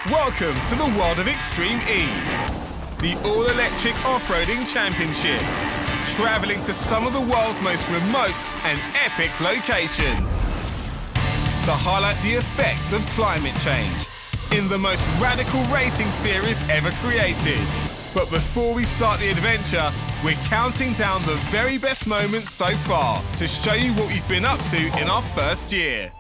Welcome to the world of Extreme E, the all-electric off-roading championship, traveling to some of the world's most remote and epic locations to highlight the effects of climate change in the most radical racing series ever created. But before we start the adventure, we're counting down the very best moments so far to show you what we've been up to in our first year.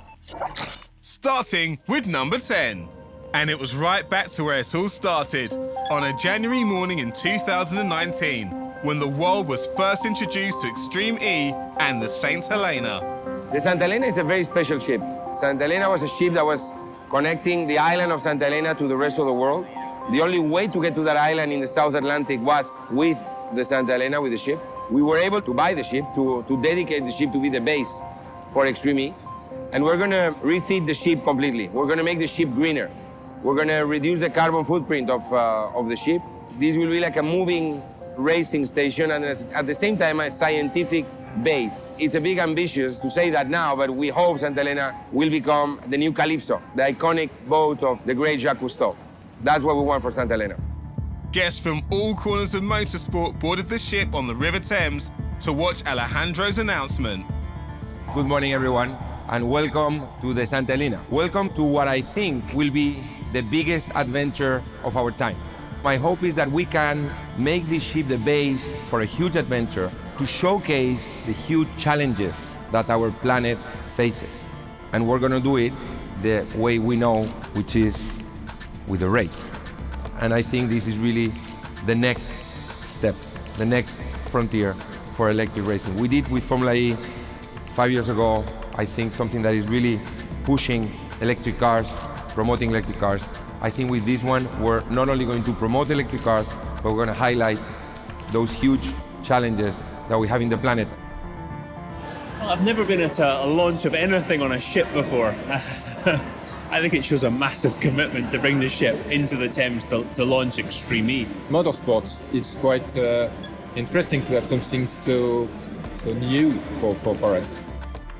Starting with number 10. And it was right back to where it all started, on a January morning in 2019, when the world was first introduced to Extreme E and the St. Helena. The Santa Helena is a very special ship. Santa Helena was a ship that was connecting the island of Santa Helena to the rest of the world. The only way to get to that island in the South Atlantic was with the Santa Helena, with the ship. We were able to buy the ship, to dedicate the ship to be the base for Extreme E. And we're going to refit the ship completely. We're going to make the ship greener. We're going to reduce the carbon footprint of the ship. This will be like a moving racing station and at the same time a scientific base. It's a bit ambitious to say that now, but we hope Santa Helena will become the new Calypso, the iconic boat of the great Jacques Cousteau. That's what we want for Santa Helena. Guests from all corners of motorsport boarded the ship on the River Thames to watch Alejandro's announcement. Good morning, everyone, and welcome to the Santa Helena. Welcome to what I think will be the biggest adventure of our time. My hope is that we can make this ship the base for a huge adventure to showcase the huge challenges that our planet faces. And we're going to do it the way we know, which is with a race. And I think this is really the next step, the next frontier for electric racing. We did with Formula E 5 years ago. I think something that is really pushing electric cars, promoting electric cars. I think with this one, we're not only going to promote electric cars, but we're going to highlight those huge challenges that we have in the planet. Well, I've never been at a launch of anything on a ship before. I think it shows a massive commitment to bring the ship into the Thames to launch Extreme E. Motorsports, it's quite interesting to have something so new for us.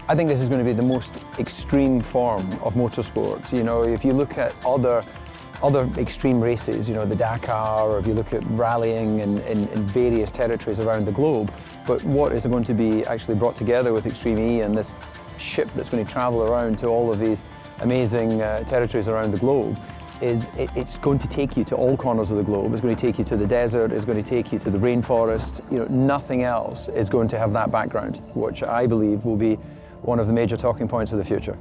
I think this is going to be the most extreme form of motorsport. You know, if you look at other extreme races, you know, the Dakar, or if you look at rallying in various territories around the globe, but what is going to be actually brought together with Extreme E and this ship that's going to travel around to all of these amazing territories around the globe is it's going to take you to all corners of the globe. It's going to take you to the desert, it's going to take you to the rainforest. You know, nothing else is going to have that background, which I believe will be one of the major talking points of the future.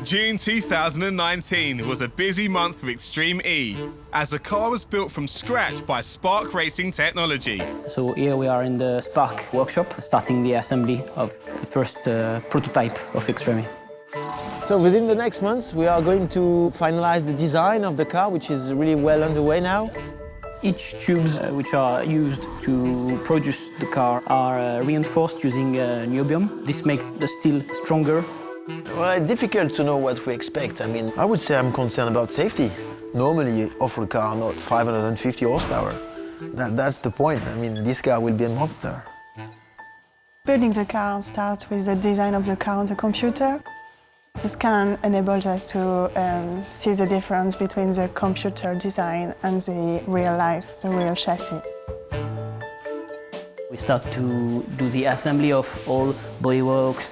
June 2019 was a busy month for Extreme E, as the car was built from scratch by Spark Racing Technology. So here we are in the Spark workshop, starting the assembly of the first prototype of Extreme E. So within the next months, we are going to finalize the design of the car, which is really well underway now. Each tubes which are used to produce the car are reinforced using niobium. This makes the steel stronger. Well, it's difficult to know what we expect. I mean, I would say I'm concerned about safety. Normally, off-road car are not 550 horsepower. That's the point. I mean, this car will be a monster. Building the car starts with the design of the car on the computer. The scan enables us to see the difference between the computer design and the real life, the real chassis. We start to do the assembly of all bodyworks,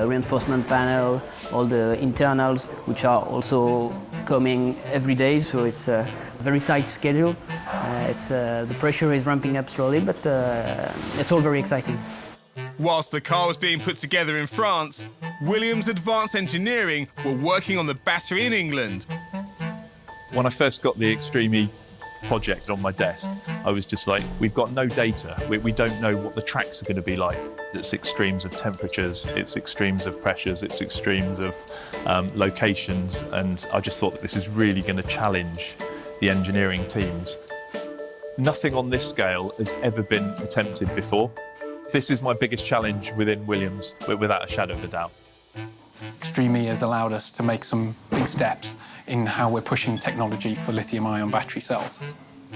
reinforcement panel, all the internals, which are also coming every day, so it's a very tight schedule. The pressure is ramping up slowly, but it's all very exciting. Whilst the car was being put together in France, Williams Advanced Engineering were working on the battery in England. When I first got the Extreme E project on my desk, I was just like, we've got no data. We don't know what the tracks are going to be like. It's extremes of temperatures, it's extremes of pressures, it's extremes of locations, and I just thought that this is really going to challenge the engineering teams. Nothing on this scale has ever been attempted before. This is my biggest challenge within Williams, without a shadow of a doubt. Extreme E has allowed us to make some big steps in how we're pushing technology for lithium-ion battery cells.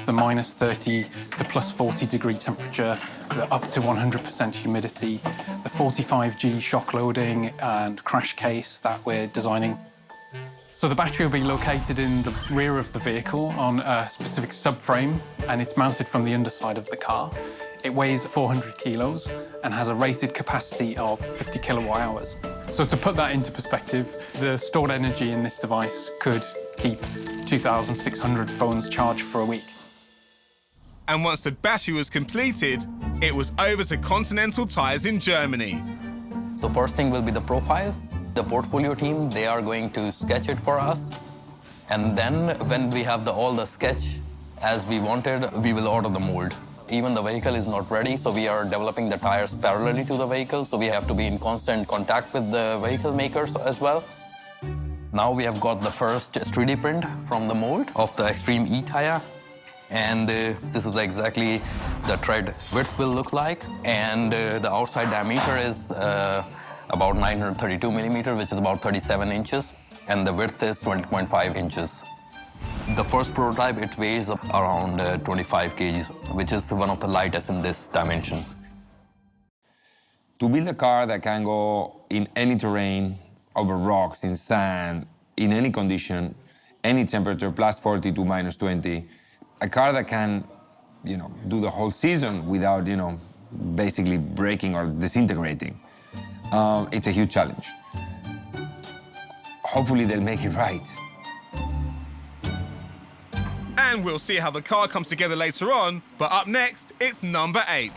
The minus 30 to plus 40 degree temperature, the up to 100% humidity, the 45G shock loading and crash case that we're designing. So the battery will be located in the rear of the vehicle on a specific subframe, and it's mounted from the underside of the car. It weighs 400 kilos and has a rated capacity of 50 kilowatt hours. So to put that into perspective, the stored energy in this device could keep 2,600 phones charged for a week. And once the battery was completed, it was over to Continental Tires in Germany. So first thing will be the profile. The portfolio team, they are going to sketch it for us. And then when we have all the sketch as we wanted, we will order the mold. Even the vehicle is not ready, so we are developing the tires parallelly to the vehicle, so we have to be in constant contact with the vehicle makers as well. Now we have got the first 3D print from the mold of the Extreme E tire. And this is exactly the tread width will look like. And the outside diameter is about 932 millimeter, which is about 37 inches. And the width is 20.5 inches. The first prototype, it weighs up around 25 kgs, which is one of the lightest in this dimension. To build a car that can go in any terrain, over rocks, in sand, in any condition, any temperature, plus 40 to minus 20, a car that can, do the whole season without, basically breaking or disintegrating, it's a huge challenge. Hopefully they'll make it right. And we'll see how the car comes together later on, but up next, it's number 8.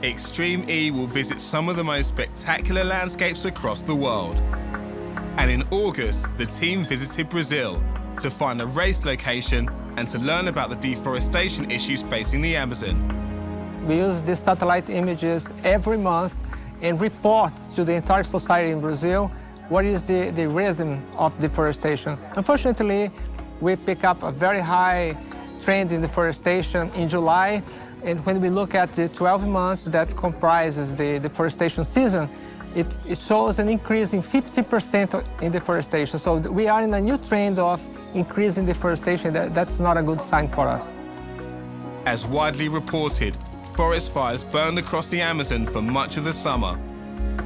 Extreme E will visit some of the most spectacular landscapes across the world. And in August, the team visited Brazil to find a race location and to learn about the deforestation issues facing the Amazon. We use these satellite images every month and report to the entire society in Brazil what is the rhythm of deforestation. Unfortunately, we pick up a very high trend in deforestation in July, and when we look at the 12 months that comprises the deforestation season, it shows an increase in 50% in deforestation. So we are in a new trend of increasing deforestation. That's not a good sign for us. As widely reported, forest fires burned across the Amazon for much of the summer.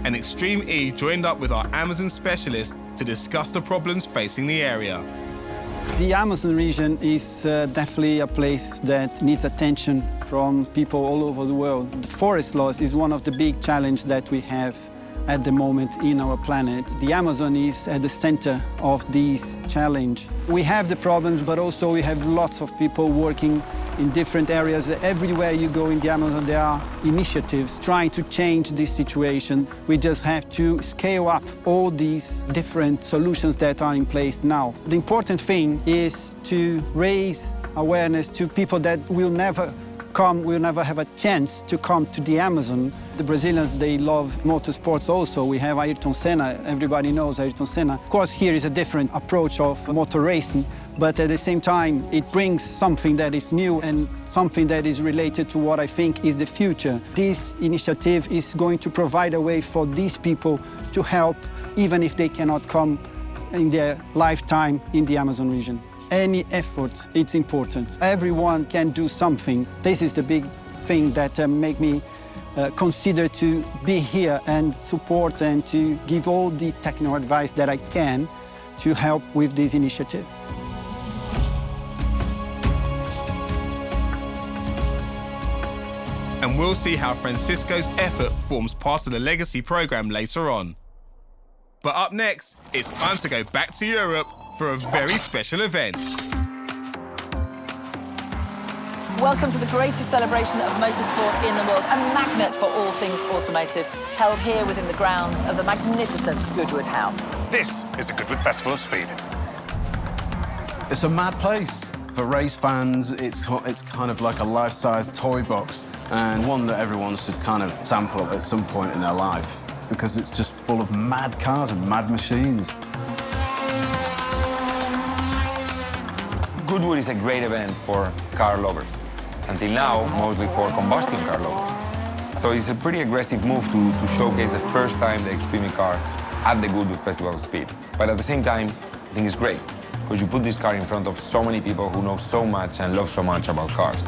And Extreme E joined up with our Amazon specialist to discuss the problems facing the area. The Amazon region is definitely a place that needs attention from people all over the world. The forest loss is one of the big challenges that we have at the moment in our planet. The Amazon is at the center of this challenge. We have the problems, but also we have lots of people working in different areas. Everywhere you go in the Amazon, there are initiatives trying to change this situation. We just have to scale up all these different solutions that are in place now. The important thing is to raise awareness to people that will never have a chance to come to the Amazon. The Brazilians, they love motorsports also. We have Ayrton Senna, everybody knows Ayrton Senna. Of course, here is a different approach of motor racing, but at the same time, it brings something that is new and something that is related to what I think is the future. This initiative is going to provide a way for these people to help, even if they cannot come in their lifetime in the Amazon region. Any effort, it's important. Everyone can do something. This is the big thing that make me consider to be here and support and to give all the technical advice that I can to help with this initiative. And we'll see how Francisco's effort forms part of the legacy program later on. But up next, it's time to go back to Europe for a very special event. Welcome to the greatest celebration of motorsport in the world, a magnet for all things automotive, held here within the grounds of the magnificent Goodwood House. This is the Goodwood Festival of Speed. It's a mad place. For race fans, it's kind of like a life-size toy box, and one that everyone should kind of sample at some point in their life, because it's just full of mad cars and mad machines. Goodwood is a great event for car lovers. Until now, mostly for combustion car lovers. So it's a pretty aggressive move to showcase the first time the Extreme car at the Goodwood Festival of Speed. But at the same time, I think it's great, because you put this car in front of so many people who know so much and love so much about cars.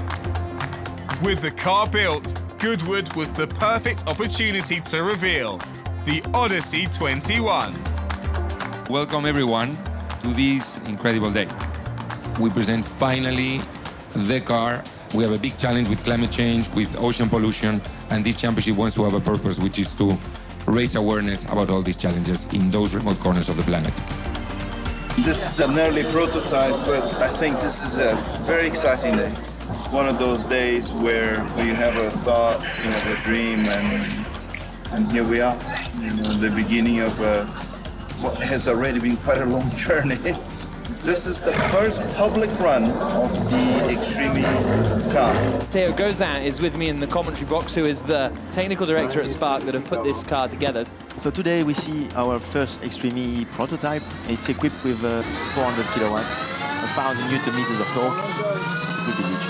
With the car built, Goodwood was the perfect opportunity to reveal the Odyssey 21. Welcome everyone to this incredible day. We present finally the car. We have a big challenge with climate change, with ocean pollution, and this championship wants to have a purpose, which is to raise awareness about all these challenges in those remote corners of the planet. This is an early prototype, but I think this is a very exciting day. It's one of those days where you have a thought, you have a dream, and here we are, the beginning of what has already been quite a long journey. This is the first public run of the Extreme car. Theo Gozin is with me in the commentary box, who is the technical director at Spark that have put this car together. So today we see our first Extreme E prototype. It's equipped with 400 kilowatt, 1,000 Newton meters of torque. Pretty huge.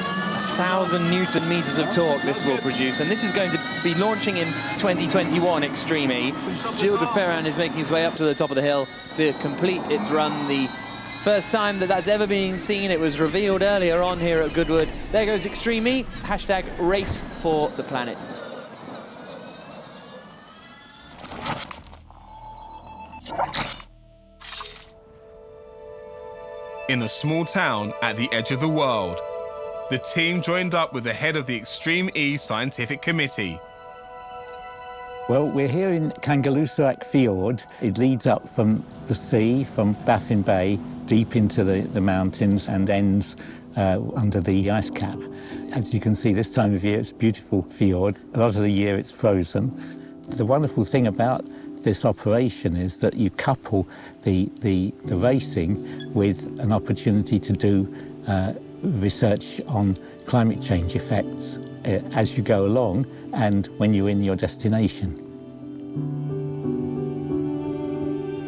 1,000 Newton meters of torque this will produce, and this is going to be launching in 2021 Extreme E. Gilles de Ferran is making his way up to the top of the hill to complete its run. The first time that that's ever been seen. It was revealed earlier on here at Goodwood. There goes Extreme E, hashtag race for the planet. In a small town at the edge of the world, the team joined up with the head of the Extreme E Scientific Committee. Well, we're here in Kangerlussuaq Fjord. It leads up from the sea, from Baffin Bay, deep into the mountains and ends under the ice cap. As you can see, this time of year it's a beautiful fjord. A lot of the year it's frozen. The wonderful thing about this operation is that you couple the racing with an opportunity to do research on climate change effects as you go along and when you're in your destination.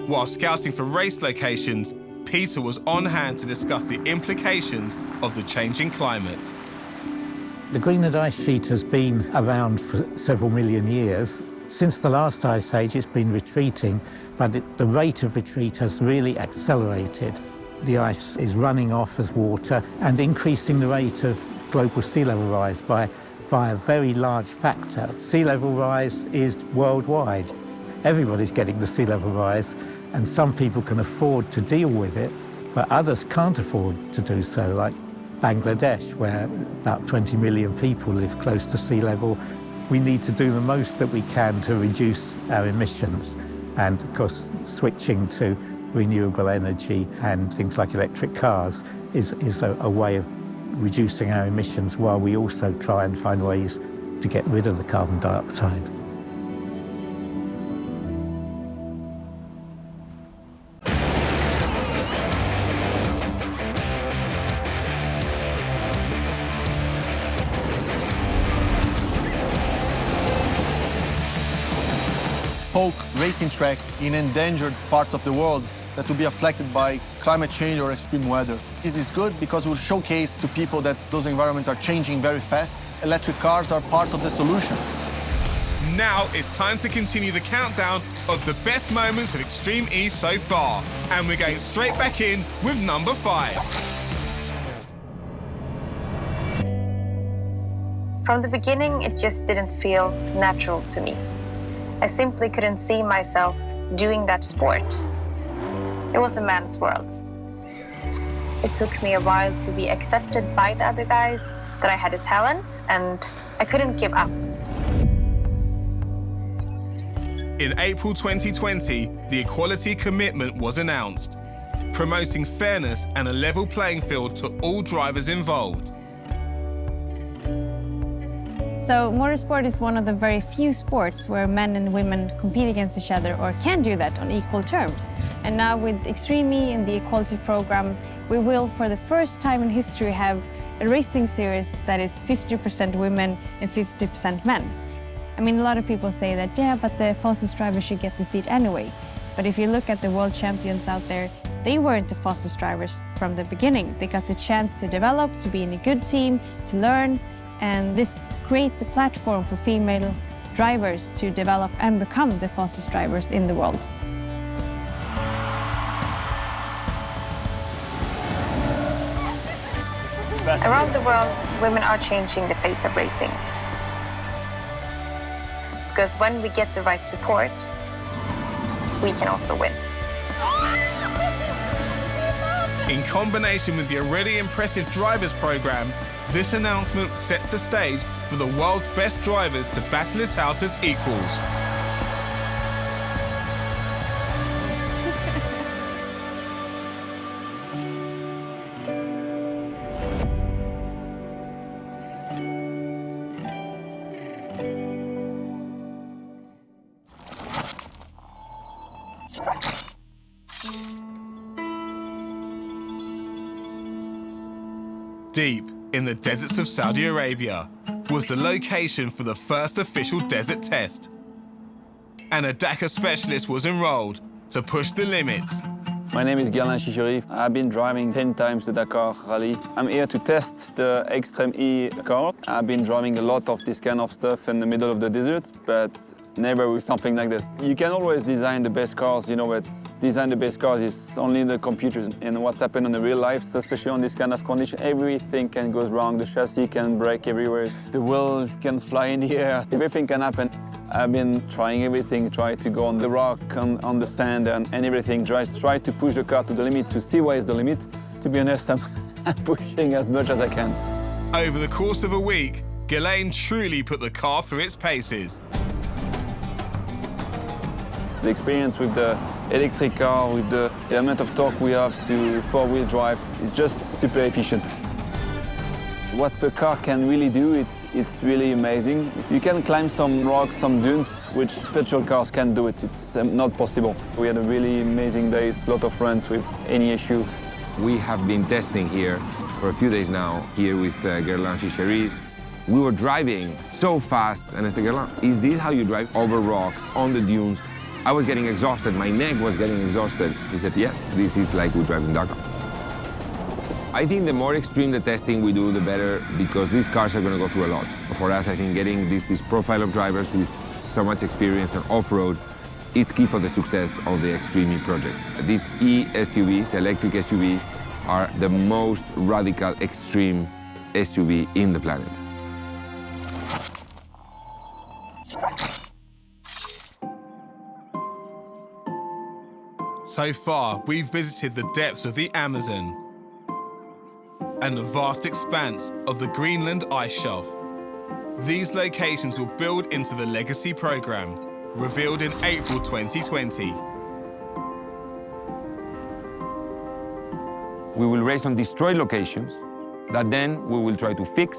While scouting for race locations, Peter was on hand to discuss the implications of the changing climate. The Greenland ice sheet has been around for several million years. Since the last ice age, it's been retreating, but the rate of retreat has really accelerated. The ice is running off as water and increasing the rate of global sea level rise by a very large factor. Sea level rise is worldwide. Everybody's getting the sea level rise, and some people can afford to deal with it, but others can't afford to do so, like Bangladesh, where about 20 million people live close to sea level. We need to do the most that we can to reduce our emissions, and of course switching to renewable energy and things like electric cars is a way of reducing our emissions while we also try and find ways to get rid of the carbon dioxide. Polk racing track in endangered parts of the world that will be affected by climate change or extreme weather. This is good because it will showcase to people that those environments are changing very fast. Electric cars are part of the solution. Now it's time to continue the countdown of the best moments of Extreme E so far. And we're going straight back in with number 5. From the beginning, it just didn't feel natural to me. I simply couldn't see myself doing that sport. It was a man's world. It took me a while to be accepted by the other guys, that I had a talent, and I couldn't give up. In April 2020, the Equality Commitment was announced, promoting fairness and a level playing field to all drivers involved. So motorsport is one of the very few sports where men and women compete against each other or can do that on equal terms. And now with Extreme E and the Equality program, we will for the first time in history have a racing series that is 50% women and 50% men. I mean, a lot of people say that, yeah, but the fastest driver should get the seat anyway. But if you look at the world champions out there, they weren't the fastest drivers from the beginning. They got the chance to develop, to be in a good team, to learn, And this creates a platform for female drivers to develop and become the fastest drivers in the world. Around the world, women are changing the face of racing. Because when we get the right support, we can also win. In combination with the already impressive drivers program, this announcement sets the stage for the world's best drivers to battle it out as equals. Deep in the deserts of Saudi Arabia was the location for the first official desert test. And a Dakar specialist was enrolled to push the limits. My name is Gerlin Chicheri. I've been driving 10 times the Dakar Rally. I'm here to test the Extreme E car. I've been driving a lot of this kind of stuff in the middle of the desert, but never with something like this. You can always design the best cars, you know, but design the best cars is only in the computers. And what's happened in the real life, especially on this kind of condition, everything can go wrong. The chassis can break everywhere. The wheels can fly in the air. Everything can happen. I've been trying everything, try to go on the rock, on the sand and everything. Try to push the car to the limit, to see where is the limit. To be honest, I'm pushing as much as I can. Over the course of a week, Ghislaine truly put the car through its paces. The experience with the electric car, with the amount of torque we have to four-wheel drive, is just super efficient. What the car can really do, it's really amazing. You can climb some rocks, some dunes, which petrol cars can't do it. It's not possible. We had a really amazing days, a lot of runs with any issue. We have been testing here for a few days now, here with Gerlin Chicheri. We were driving so fast, and I said, Gerlin, is this how you drive over rocks, on the dunes? I was getting exhausted, my neck was getting exhausted. He said, yes, this is like we drive in Dakar. I think the more extreme the testing we do, the better, because these cars are going to go through a lot. For us, I think getting this profile of drivers with so much experience on off-road is key for the success of the Extreme E project. These E-SUVs, electric SUVs, are the most radical extreme SUV in the planet. So far, we've visited the depths of the Amazon and the vast expanse of the Greenland ice shelf. These locations will build into the Legacy program, revealed in April 2020. We will race on destroyed locations that then we will try to fix,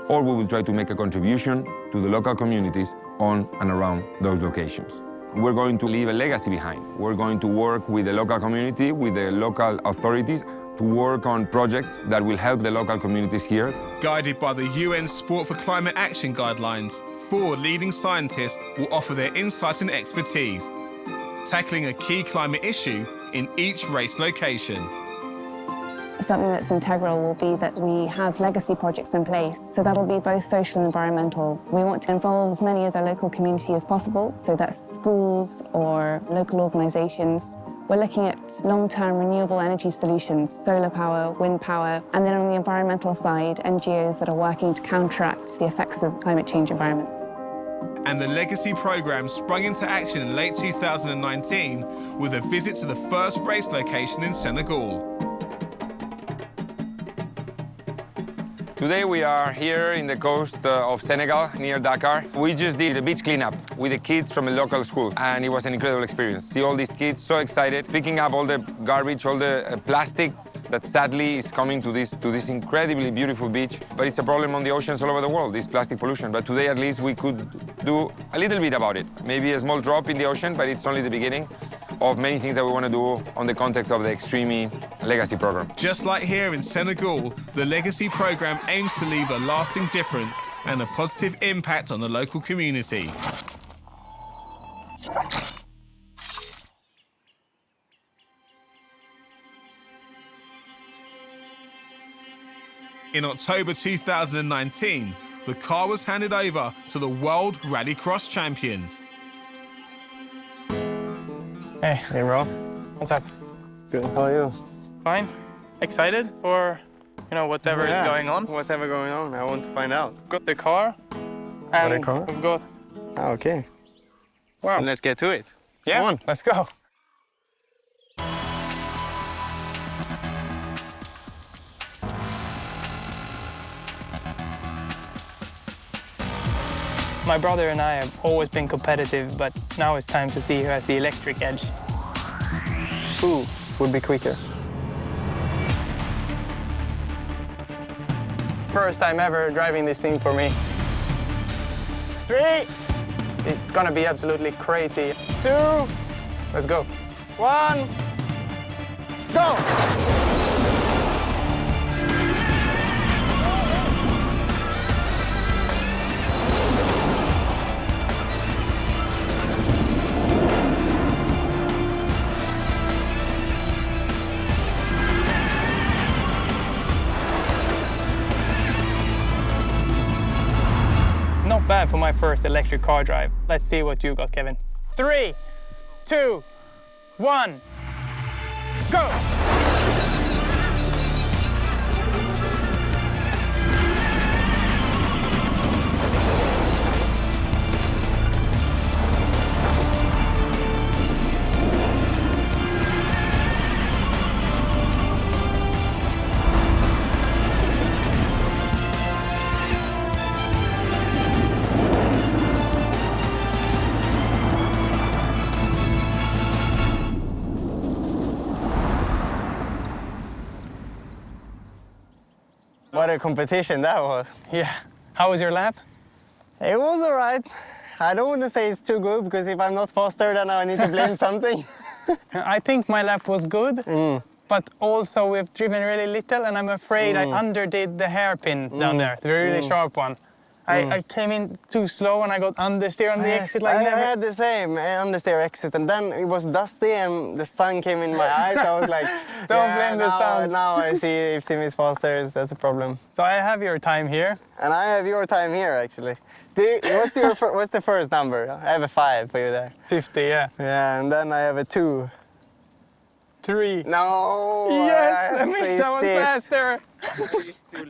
or we will try to make a contribution to the local communities on and around those locations. We're going to leave a legacy behind. We're going to work with the local community, with the local authorities, to work on projects that will help the local communities here. Guided by the UN Sport for Climate Action Guidelines, 4 leading scientists will offer their insight and expertise, tackling a key climate issue in each race location. Something that's integral will be that we have legacy projects in place. So that'll be both social and environmental. We want to involve as many of the local community as possible, so that's schools or local organisations. We're looking at long-term renewable energy solutions, solar power, wind power, and then on the environmental side, NGOs that are working to counteract the effects of the climate change environment. And the Legacy program sprung into action in late 2019 with a visit to the first race location in Senegal. Today we are here in the coast of Senegal, near Dakar. We just did a beach cleanup with the kids from a local school, and it was an incredible experience. See all these kids so excited, picking up all the garbage, all the plastic that sadly is coming to this incredibly beautiful beach. But it's a problem on the oceans all over the world, this plastic pollution. But today at least we could do a little bit about it. Maybe a small drop in the ocean, but it's only the beginning of many things that we want to do on the context of the Extreme E Legacy program. Just like here in Senegal, the Legacy program aims to leave a lasting difference and a positive impact on the local community. In October 2019, the car was handed over to the World Rallycross champions. Hey. Hey, bro. What's up? Good. How are you? Fine. Excited for, whatever is going on? Whatever going on, I want to find out. Got the car. And we've got... Ah, okay. Wow. Let's get to it. Yeah, Come on. Let's go. My brother and I have always been competitive, but now it's time to see who has the electric edge. Who would be quicker? First time ever driving this thing for me. 3. It's gonna be absolutely crazy. 2. Let's go. 1. Go! Not bad for my first electric car drive. Let's see what you got, Kevin. 3, 2, 1, go! What a competition that was. Yeah. How was your lap? It was all right. I don't want to say it's too good, because if I'm not faster, then I need to blame something. I think my lap was good, but also we've driven really little, and I'm afraid I underdid the hairpin down there, the really sharp one. I came in too slow and I got understeer on the exit like I never. had the same understeer exit, and then it was dusty and the sun came in my eyes. I was like, Don't blame the sun. Now I see if Tim is faster, that's a problem. So I have your time here. And I have your time here, actually. What's the first number? I have a 5 for you there. 50, yeah. Yeah, and then I have a 2. 3. No! Yes, that means I was faster.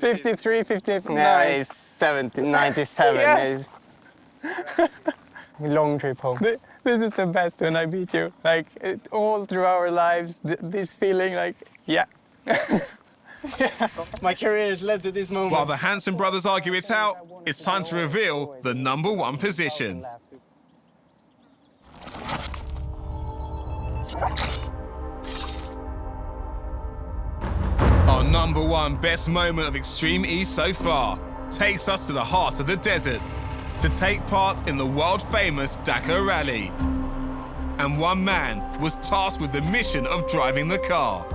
53, 59. No, it's 70, 97. Yes. Long trip home. This is the best when I beat you. Like, all through our lives, this feeling like, yeah. My career has led to this moment. While the Hanson brothers argue it out, it's time to reveal the #1 position. Our #1 best moment of Extreme E so far takes us to the heart of the desert to take part in the world-famous Dakar Rally. And one man was tasked with the mission of driving the car.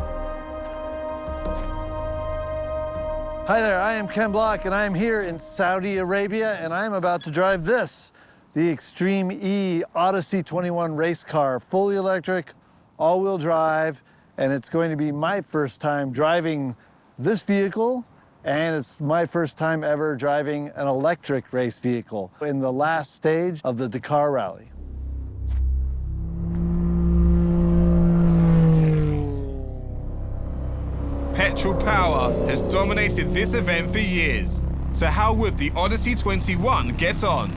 Hi there, I am Ken Block, and I am here in Saudi Arabia, and I am about to drive this, the Extreme E Odyssey 21 race car, fully electric, all-wheel drive, and it's going to be my first time driving this vehicle, and it's my first time ever driving an electric race vehicle in the last stage of the Dakar Rally. Petrol power has dominated this event for years. So how would the Odyssey 21 get on?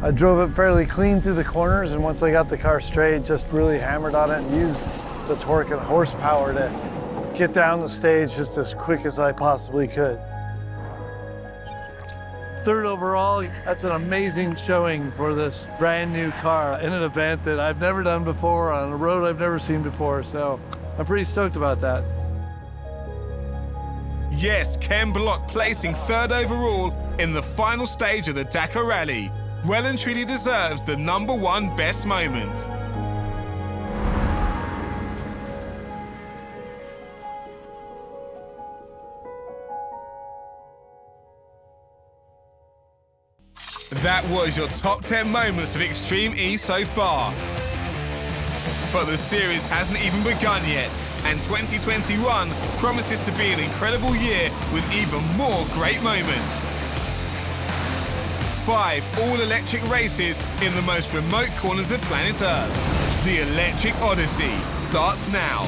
I drove it fairly clean through the corners, and once I got the car straight, just really hammered on it and used the torque and horsepower to get down the stage just as quick as I possibly could. Third overall, that's an amazing showing for this brand new car in an event that I've never done before, on a road I've never seen before, so I'm pretty stoked about that. Yes, Ken Block placing third overall in the final stage of the Dakar Rally. Well and truly deserves the #1 best moment. That was your top 10 moments of Extreme E so far. But the series hasn't even begun yet, and 2021 promises to be an incredible year with even more great moments. 5 all-electric races in the most remote corners of planet Earth. The Electric Odyssey starts now.